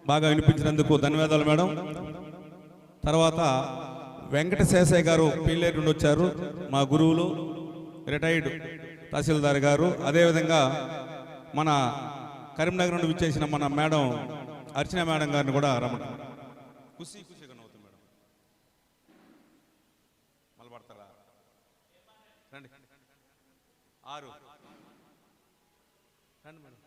బాగా వినిపించినందుకు ధన్యవాదాలు మేడం. తర్వాత వెంకటశేషయ్య గారు పీలేరు నుండి వచ్చారు, మా గురువులు, రిటైర్డ్ తహసీల్దార్ గారు. అదేవిధంగా మన కరీంనగర్ నుండి విచ్చేసిన మన మేడం అర్చన మేడం గారిని కూడా రమ్మంటారు. రండి 6 రండి మేడం.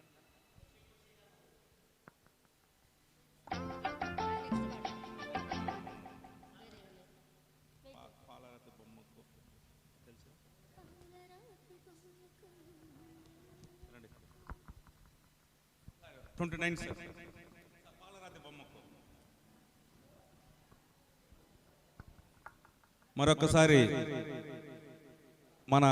పాలరాతి బొమ్మకు తెలుసు రండి 29 సార్. పాలరాతి బొమ్మకు మరొకసారి మన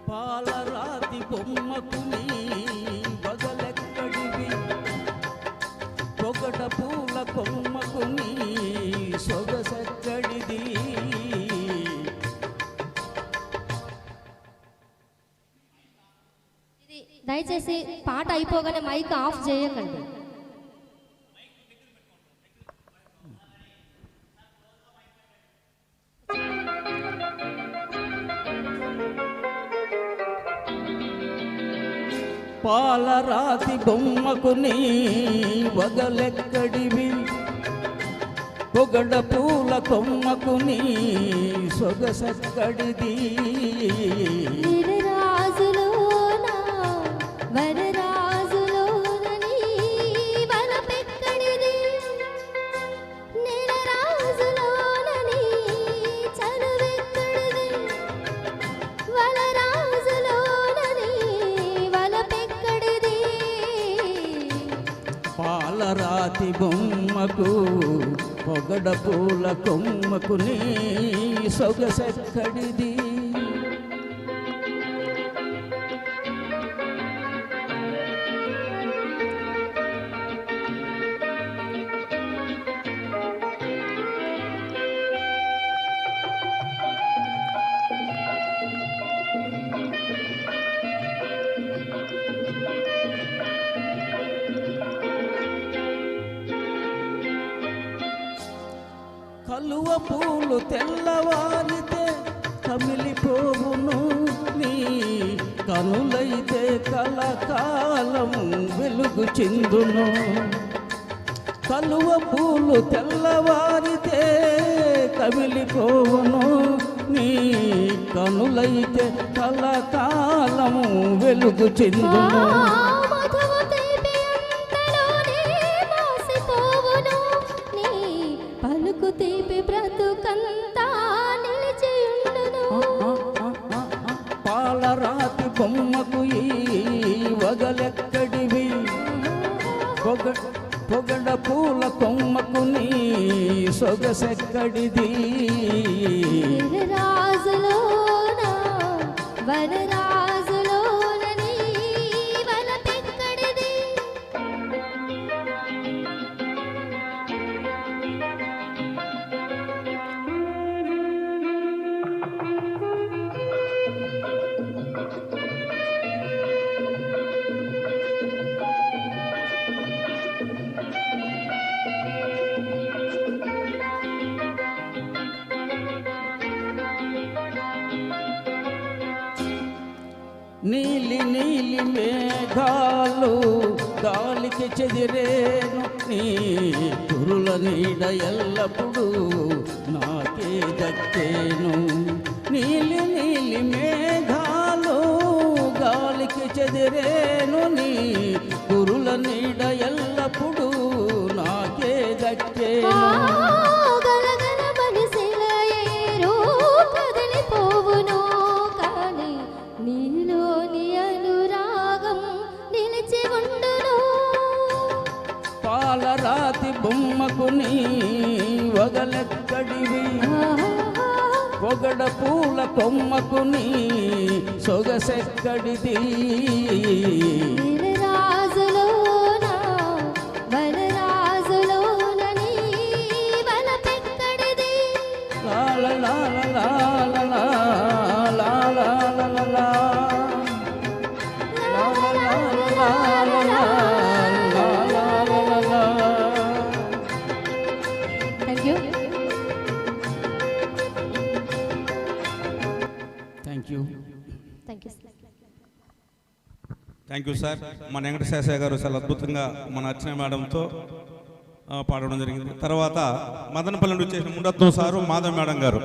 పాలరాతి బొమ్మకు నీ బగలెక్కడివి, పొగడ పూల కొమ్మకు నీ సొగసెక్కడిది. దయచేసి పాట అయిపోగానే మైక్ ఆఫ్ చేయకండి. పాలరాతి బొమ్మకు నీ వగలెక్కడివి, పొగడ పూల కొమ్మకు నీ సొగసెక్కడిది. పాలరాతి బొమ్మకు పొగడ పూల కొమ్మకు నీ సొగసెక్కడిది. కలువ పూలు తెల్లవారితే కమిలిపోవును, నీ కనులైతే కలకాలం వెలుగు చిందును. కలువ పూలు తెల్లవారితే కమిలిపోవును, నీ కనులైతే కలకాలం వెలుగు చిందును. తీపి బ్రతుకంతా నిలిచియుండును. పాలరాతి బొమ్మకు ఈ వగలెక్కడివి, పొగడ పూల కొమ్మకు నీ సొగసెక్కడిది. రాజులోన వరరాజులోన నీలి నీలి మేఘాలు గాలికి చెదిరేను, నీ కురుల నీడ ఎల్లప్పుడూ నాకే దక్కేను. నీలి నీలి మేఘాలు గాలికి చెదిరేను, నీ కురుల నీడ ఎల్లప్పుడూ నాకే దక్కేను. పాలరాతి బొమ్మకు నీ వగలెక్కడివి, పొగడ పూల కొమ్మకు నీ సొగసెక్కడిది. రాజులోన thank you. Thank you. Thank you. Thank you sir. మన వెంకటశేషయ్య గారు చాలా అద్భుతంగా మన అర్చన మేడంతో పాడడం జరిగింది. తర్వాత మదనపల్లి నుండి వచ్చేసిన ముండత్వం సారు, మాధవ్ మేడం గారు.